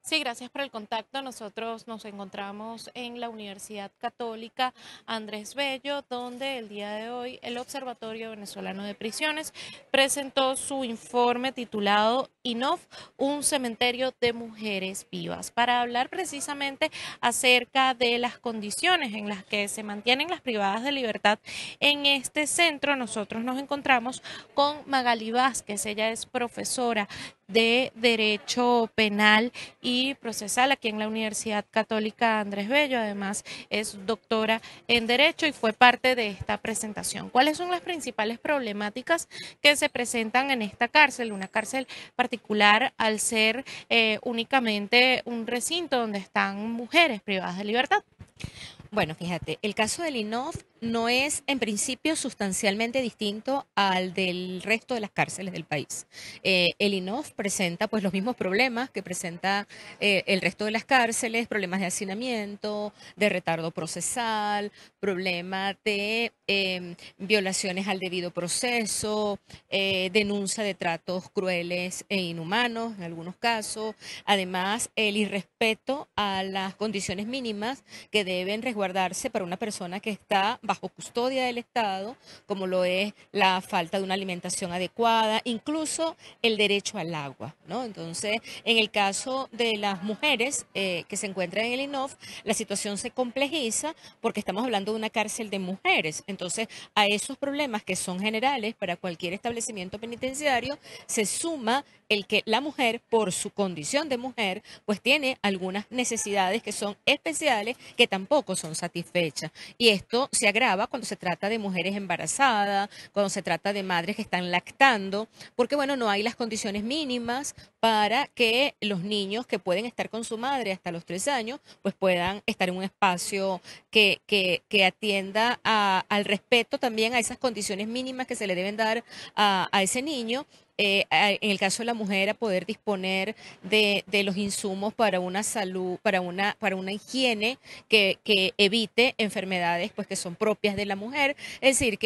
Sí, gracias por el contacto. Nosotros nos encontramos en la Universidad Católica Andrés Bello, donde el día de hoy el Observatorio Venezolano de Prisiones presentó su informe titulado INOF, un cementerio de mujeres vivas, para hablar precisamente acerca de las condiciones en las que se mantienen las privadas de libertad en este centro. Nosotros nos encontramos con Magali Vázquez, ella es profesora de Derecho Penal y Procesal aquí en la Universidad Católica Andrés Bello. Además, es doctora en Derecho y fue parte de esta presentación. ¿Cuáles son las principales problemáticas que se presentan en esta cárcel? Una cárcel particular al ser únicamente un recinto donde están mujeres privadas de libertad. Bueno, fíjate, el caso del INOF no es en principio sustancialmente distinto al del resto de las cárceles del país. El INOF presenta pues los mismos problemas que presenta el resto de las cárceles, problemas de hacinamiento, de retardo procesal, problemas de violaciones al debido proceso, denuncia de tratos crueles e inhumanos en algunos casos, además el irrespeto a las condiciones mínimas que deben resguardarse para una persona que está bajo custodia del Estado, como lo es la falta de una alimentación adecuada, incluso el derecho al agua, ¿no? Entonces, en el caso de las mujeres que se encuentran en el INOF, la situación se complejiza porque estamos hablando de una cárcel de mujeres. Entonces, a esos problemas que son generales para cualquier establecimiento penitenciario, se suma el que la mujer, por su condición de mujer, pues tiene algunas necesidades que son especiales que tampoco son satisfechas. Y esto se agrava cuando se trata de mujeres embarazadas, cuando se trata de madres que están lactando, porque bueno, no hay las condiciones mínimas para que los niños que pueden estar con su madre hasta los 3 años, pues puedan estar en un espacio que atienda al respeto también a esas condiciones mínimas que se le deben dar a ese niño. En el caso de la mujer, a poder disponer de los insumos para una salud, para una higiene que evite enfermedades pues, que son propias de la mujer. Es decir,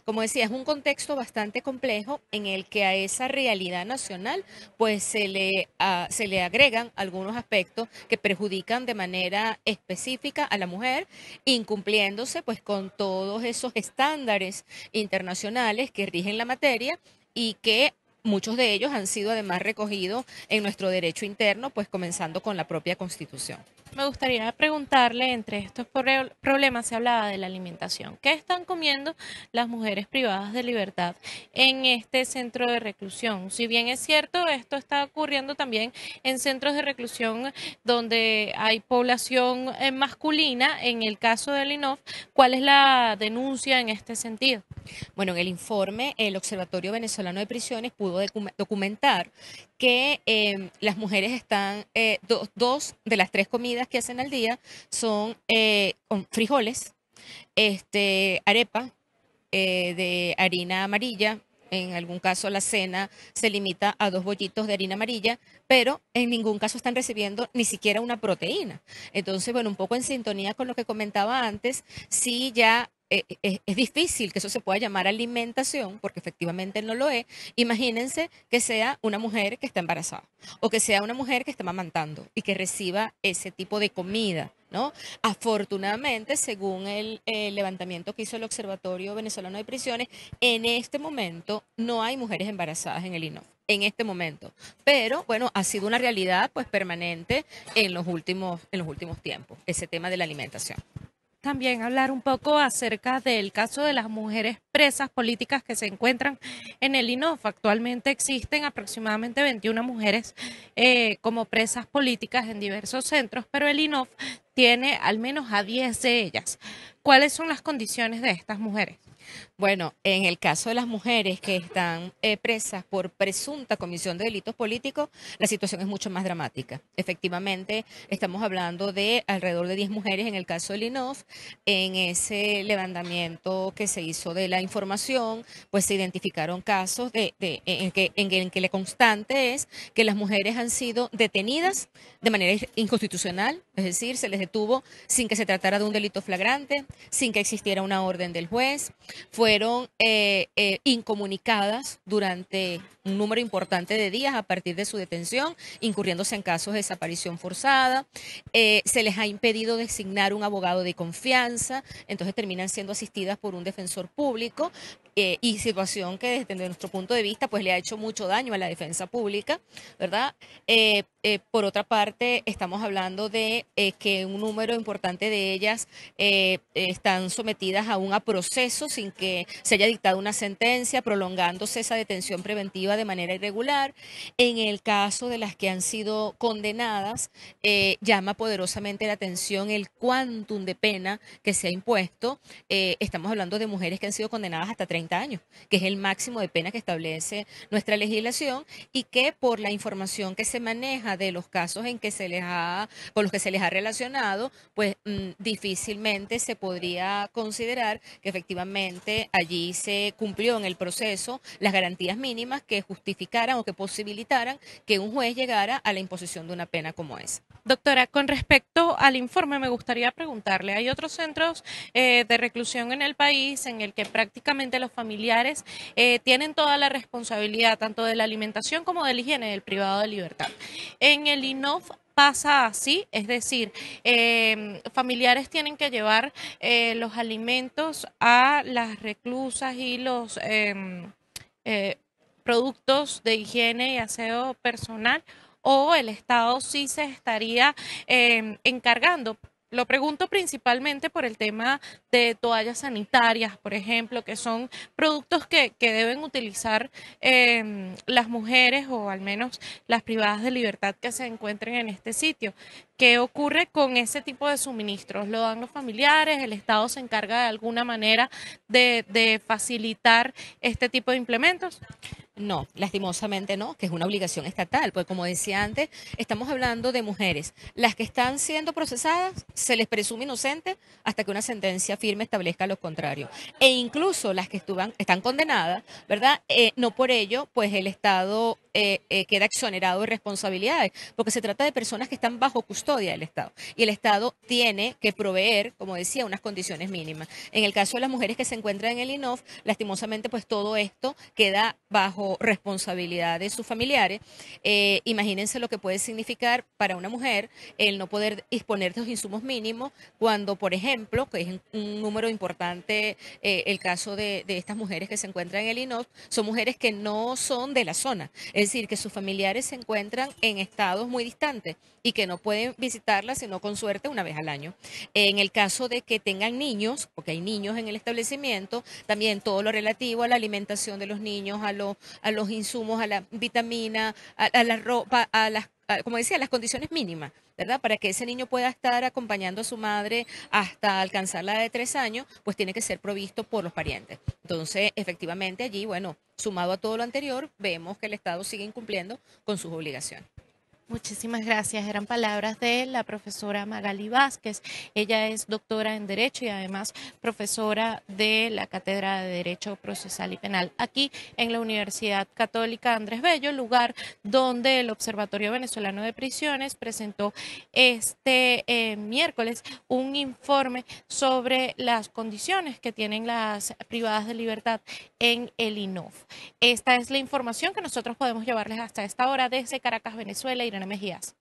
como decía, es un contexto bastante complejo en el que a esa realidad nacional pues se le agregan algunos aspectos que perjudican de manera específica a la mujer, incumpliéndose pues con todos esos estándares internacionales que rigen la materia y que muchos de ellos han sido además recogidos en nuestro derecho interno, pues comenzando con la propia Constitución. Me gustaría preguntarle, entre estos problemas se hablaba de la alimentación. ¿Qué están comiendo las mujeres privadas de libertad en este centro de reclusión? Si bien es cierto, esto está ocurriendo también en centros de reclusión donde hay población masculina. En el caso del INOF, ¿cuál es la denuncia en este sentido? Bueno, en el informe, el Observatorio Venezolano de Prisiones pudo documentar que las mujeres están, dos de las tres comidas que hacen al día son con frijoles, arepa de harina amarilla. En algún caso la cena se limita a 2 bollitos de harina amarilla, pero en ningún caso están recibiendo ni siquiera una proteína. Entonces, bueno, un poco en sintonía con lo que comentaba antes, sí ya es difícil que eso se pueda llamar alimentación, porque efectivamente no lo es. Imagínense que sea una mujer que está embarazada o que sea una mujer que está amamantando y que reciba ese tipo de comida, ¿no? Afortunadamente, según el levantamiento que hizo el Observatorio Venezolano de Prisiones, en este momento no hay mujeres embarazadas en el INOF. En este momento. Pero bueno, ha sido una realidad pues permanente en los últimos tiempos, ese tema de la alimentación. También hablar un poco acerca del caso de las mujeres presas políticas que se encuentran en el INOF. Actualmente existen aproximadamente 21 mujeres como presas políticas en diversos centros, pero el INOF tiene al menos a 10 de ellas. ¿Cuáles son las condiciones de estas mujeres? Bueno, en el caso de las mujeres que están presas por presunta comisión de delitos políticos, la situación es mucho más dramática. Efectivamente, estamos hablando de alrededor de 10 mujeres en el caso del INOF. En ese levantamiento que se hizo de la información, pues se identificaron casos en que la constante es que las mujeres han sido detenidas de manera inconstitucional, es decir, se les detuvo sin que se tratara de un delito flagrante, sin que existiera una orden del juez, fueron incomunicadas durante un número importante de días a partir de su detención, incurriéndose en casos de desaparición forzada. Se les ha impedido designar un abogado de confianza, entonces terminan siendo asistidas por un defensor público. Y situación que desde nuestro punto de vista pues le ha hecho mucho daño a la defensa pública, ¿verdad? Por otra parte, estamos hablando de que un número importante de ellas están sometidas aún a proceso sin que se haya dictado una sentencia, prolongándose esa detención preventiva de manera irregular. En el caso de las que han sido condenadas, llama poderosamente la atención el quantum de pena que se ha impuesto. Estamos hablando de mujeres que han sido condenadas hasta 30 años, que es el máximo de pena que establece nuestra legislación, y que por la información que se maneja de los casos en que con los que se les ha relacionado, pues difícilmente se podría considerar que efectivamente allí se cumplió en el proceso las garantías mínimas que justificaran o que posibilitaran que un juez llegara a la imposición de una pena como esa. Doctora, con respecto al informe, me gustaría preguntarle, hay otros centros de reclusión en el país en el que prácticamente los familiares tienen toda la responsabilidad, tanto de la alimentación como de la higiene del privado de libertad. En el INOF pasa así, es decir, familiares tienen que llevar los alimentos a las reclusas y los productos de higiene y aseo personal, o el Estado sí se estaría encargando. Lo pregunto principalmente por el tema de toallas sanitarias, por ejemplo, que son productos que deben utilizar las mujeres o al menos las privadas de libertad que se encuentren en este sitio. ¿Qué ocurre con ese tipo de suministros? ¿Lo dan los familiares? ¿El Estado se encarga de alguna manera de facilitar este tipo de implementos? No, lastimosamente no, que es una obligación estatal, porque como decía antes, estamos hablando de mujeres. Las que están siendo procesadas se les presume inocente hasta que una sentencia firme establezca lo contrario. E incluso las que están condenadas, ¿verdad? No por ello, pues el Estado queda exonerado de responsabilidades, porque se trata de personas que están bajo custodia del Estado. Y el Estado tiene que proveer, como decía, unas condiciones mínimas. En el caso de las mujeres que se encuentran en el INOF, lastimosamente, pues todo esto queda bajo responsabilidad de sus familiares. Imagínense lo que puede significar para una mujer el no poder disponer de los insumos mínimos cuando, por ejemplo, que es un número importante, el caso de estas mujeres que se encuentran en el INOF, son mujeres que no son de la zona, es decir, que sus familiares se encuentran en estados muy distantes y que no pueden visitarlas sino con suerte una vez al año. En el caso de que tengan niños, porque hay niños en el establecimiento, también todo lo relativo a la alimentación de los niños, a los insumos, a la vitamina, a la ropa, como decía, las condiciones mínimas, ¿verdad? Para que ese niño pueda estar acompañando a su madre hasta alcanzar la edad de 3 años, pues tiene que ser provisto por los parientes. Entonces, efectivamente, allí, bueno, sumado a todo lo anterior, vemos que el Estado sigue incumpliendo con sus obligaciones. Muchísimas gracias. Eran palabras de la profesora Magali Vázquez. Ella es doctora en Derecho y además profesora de la Cátedra de Derecho Procesal y Penal aquí en la Universidad Católica Andrés Bello, lugar donde el Observatorio Venezolano de Prisiones presentó este miércoles un informe sobre las condiciones que tienen las privadas de libertad en el INOF. Esta es la información que nosotros podemos llevarles hasta esta hora desde Caracas, Venezuela. Irene Mejías.